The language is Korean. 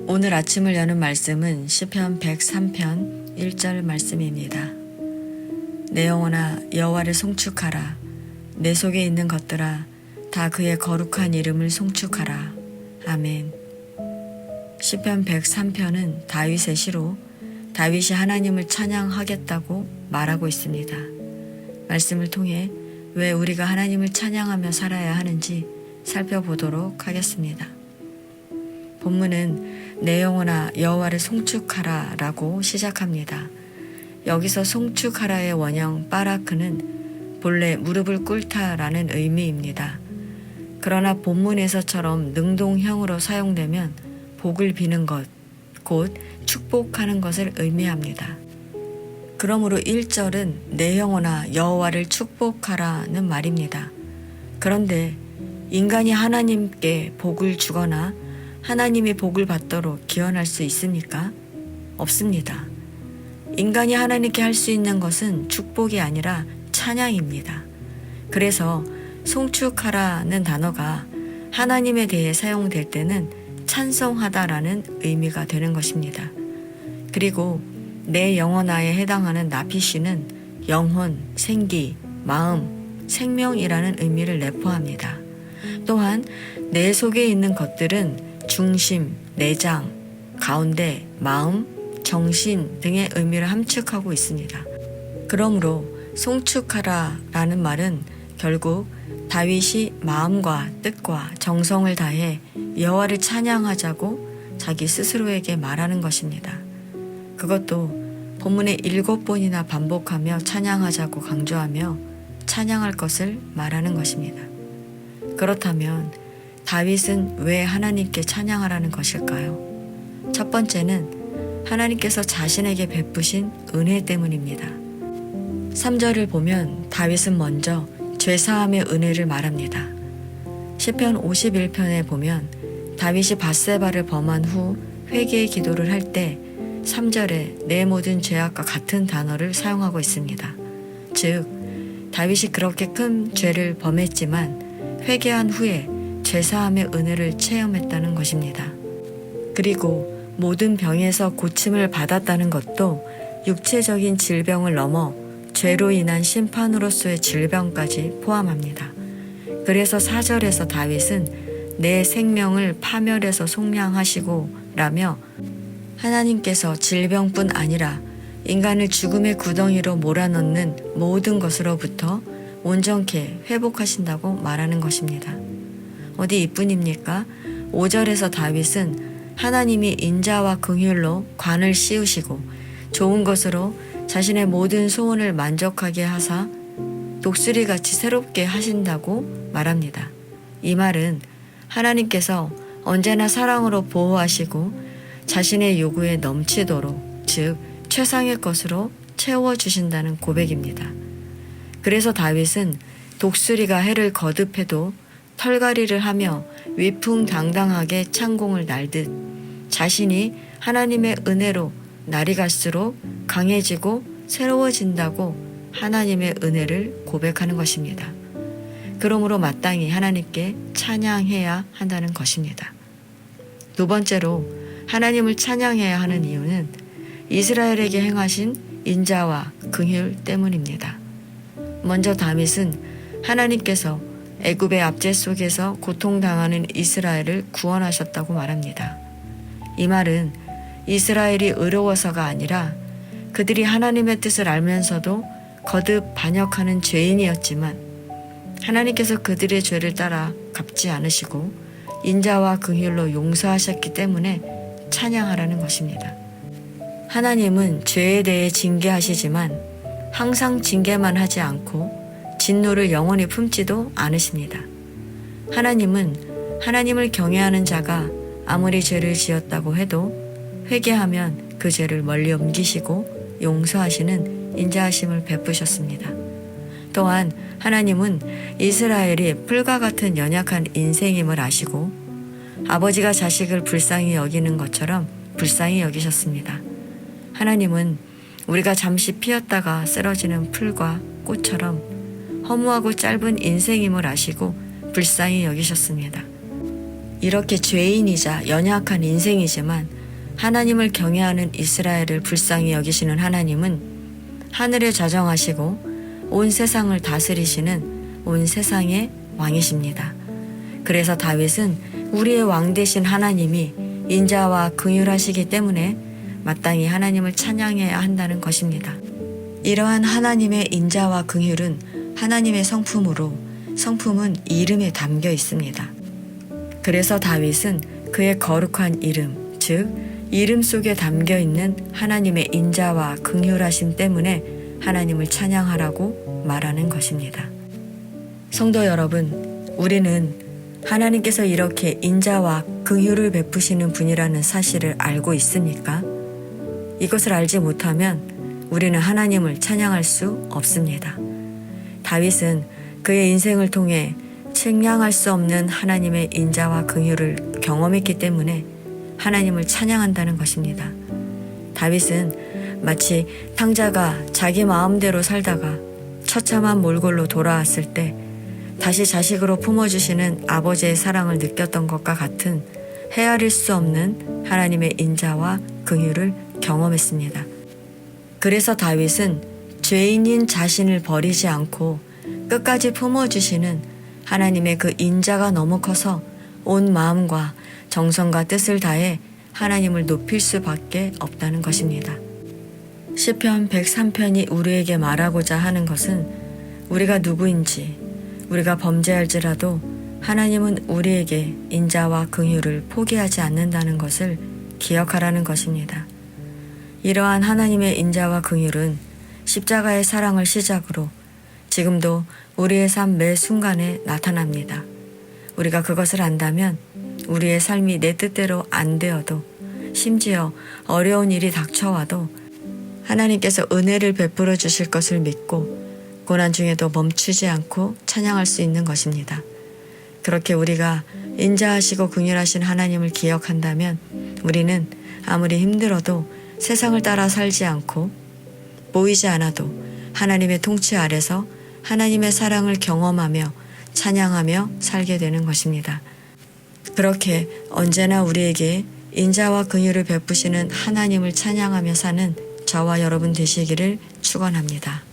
오늘 아침을 여는 말씀은 시편 103편 1절 말씀입니다. 내 영혼아 여호와를 송축하라. 내 속에 있는 것들아 다 그의 거룩한 이름을 송축하라. 아멘. 시편 103편은 다윗의 시로 다윗이 하나님을 찬양하겠다고 말하고 있습니다. 말씀을 통해 왜 우리가 하나님을 찬양하며 살아야 하는지 살펴보도록 하겠습니다. 본문은 내 영혼아 여호와를 송축하라 라고 시작합니다. 여기서 송축하라의 원형 바라크는 본래 무릎을 꿇다라는 의미입니다. 그러나 본문에서처럼 능동형으로 사용되면 복을 비는 것, 곧 축복하는 것을 의미합니다. 그러므로 1절은 내 영혼아 여호와를 축복하라는 말입니다. 그런데 인간이 하나님께 복을 주거나 하나님이 복을 받도록 기원할 수 있습니까? 없습니다. 인간이 하나님께 할 수 있는 것은 축복이 아니라 찬양입니다. 그래서 송축하라는 단어가 하나님에 대해 사용될 때는 찬송하다라는 의미가 되는 것입니다. 그리고 내 영혼아에 해당하는 나피시는 영혼, 생기, 마음, 생명이라는 의미를 내포합니다. 또한 내 속에 있는 것들은 중심, 내장, 가운데, 마음, 정신 등의 의미를 함축하고 있습니다. 그러므로 송축하라라는 말은 결국 다윗이 마음과 뜻과 정성을 다해 여호와를 찬양하자고 자기 스스로에게 말하는 것입니다. 그것도 본문에 7번이나 반복하며 찬양하자고 강조하며 찬양할 것을 말하는 것입니다. 그렇다면 다윗은 왜 하나님께 찬양하라는 것일까요? 첫 번째는 하나님께서 자신에게 베푸신 은혜 때문입니다. 3절을 보면 다윗은 먼저 죄사함의 은혜를 말합니다. 시편 51편에 보면 다윗이 밧세바를 범한 후 회개의 기도를 할 때 3절에 내 모든 죄악과 같은 단어를 사용하고 있습니다. 즉 다윗이 그렇게 큰 죄를 범했지만 회개한 후에 죄사함의 은혜를 체험했다는 것입니다. 그리고 모든 병에서 고침을 받았다는 것도 육체적인 질병을 넘어 죄로 인한 심판으로서의 질병까지 포함합니다. 그래서 4절에서 다윗은 내 생명을 파멸해서 속량하시고 라며 하나님께서 질병뿐 아니라 인간을 죽음의 구덩이로 몰아넣는 모든 것으로부터 온전케 회복하신다고 말하는 것입니다. 어디 이뿐입니까? 5절에서 다윗은 하나님이 인자와 긍휼로 관을 씌우시고 좋은 것으로 자신의 모든 소원을 만족하게 하사 독수리같이 새롭게 하신다고 말합니다. 이 말은 하나님께서 언제나 사랑으로 보호하시고 자신의 요구에 넘치도록 즉 최상의 것으로 채워주신다는 고백입니다. 그래서 다윗은 독수리가 해를 거듭해도 털갈이를 하며 위풍당당하게 창공을 날듯 자신이 하나님의 은혜로 날이 갈수록 강해지고 새로워진다고 하나님의 은혜를 고백하는 것입니다. 그러므로 마땅히 하나님께 찬양해야 한다는 것입니다. 두 번째로 하나님을 찬양해야 하는 이유는 이스라엘에게 행하신 인자와 긍휼 때문입니다. 먼저 다윗은 하나님께서 애굽의 압제 속에서 고통당하는 이스라엘을 구원하셨다고 말합니다. 이 말은 이스라엘이 의로워서가 아니라 그들이 하나님의 뜻을 알면서도 거듭 반역하는 죄인이었지만 하나님께서 그들의 죄를 따라 갚지 않으시고 인자와 긍휼로 용서하셨기 때문에 찬양하라는 것입니다. 하나님은 죄에 대해 징계하시지만 항상 징계만 하지 않고 진노를 영원히 품지도 않으십니다. 하나님은 하나님을 경외하는 자가 아무리 죄를 지었다고 해도 회개하면 그 죄를 멀리 옮기시고 용서하시는 인자하심을 베푸셨습니다. 또한 하나님은 이스라엘이 풀과 같은 연약한 인생임을 아시고 아버지가 자식을 불쌍히 여기는 것처럼 불쌍히 여기셨습니다. 하나님은 우리가 잠시 피었다가 쓰러지는 풀과 꽃처럼 허무하고 짧은 인생임을 아시고 불쌍히 여기셨습니다. 이렇게 죄인이자 연약한 인생이지만 하나님을 경외하는 이스라엘을 불쌍히 여기시는 하나님은 하늘에 좌정하시고 온 세상을 다스리시는 온 세상의 왕이십니다. 그래서 다윗은 우리의 왕 되신 하나님이 인자와 긍휼하시기 때문에 마땅히 하나님을 찬양해야 한다는 것입니다. 이러한 하나님의 인자와 긍휼은 하나님의 성품으로 성품은 이름에 담겨 있습니다. 그래서 다윗은 그의 거룩한 이름, 즉 이름 속에 담겨 있는 하나님의 인자와 긍휼하심 때문에 하나님을 찬양하라고 말하는 것입니다. 성도 여러분, 우리는 하나님께서 이렇게 인자와 긍휼을 베푸시는 분이라는 사실을 알고 있습니까? 이것을 알지 못하면 우리는 하나님을 찬양할 수 없습니다. 다윗은 그의 인생을 통해 측량할 수 없는 하나님의 인자와 긍휼을 경험했기 때문에 하나님을 찬양한다는 것입니다. 다윗은 마치 탕자가 자기 마음대로 살다가 처참한 몰골로 돌아왔을 때 다시 자식으로 품어주시는 아버지의 사랑을 느꼈던 것과 같은 헤아릴 수 없는 하나님의 인자와 긍휼을 경험했습니다. 그래서 다윗은 죄인인 자신을 버리지 않고 끝까지 품어주시는 하나님의 그 인자가 너무 커서 온 마음과 정성과 뜻을 다해 하나님을 높일 수밖에 없다는 것입니다. 시편 103편이 우리에게 말하고자 하는 것은 우리가 누구인지 우리가 범죄할지라도 하나님은 우리에게 인자와 긍휼을 포기하지 않는다는 것을 기억하라는 것입니다. 이러한 하나님의 인자와 긍휼은 십자가의 사랑을 시작으로 지금도 우리의 삶 매 순간에 나타납니다. 우리가 그것을 안다면 우리의 삶이 내 뜻대로 안 되어도 심지어 어려운 일이 닥쳐와도 하나님께서 은혜를 베풀어 주실 것을 믿고 고난 중에도 멈추지 않고 찬양할 수 있는 것입니다. 그렇게 우리가 인자하시고 긍휼하신 하나님을 기억한다면 우리는 아무리 힘들어도 세상을 따라 살지 않고 보이지 않아도 하나님의 통치 아래서 하나님의 사랑을 경험하며 찬양하며 살게 되는 것입니다. 그렇게 언제나 우리에게 인자와 긍휼을 베푸시는 하나님을 찬양하며 사는 저와 여러분 되시기를 축원합니다.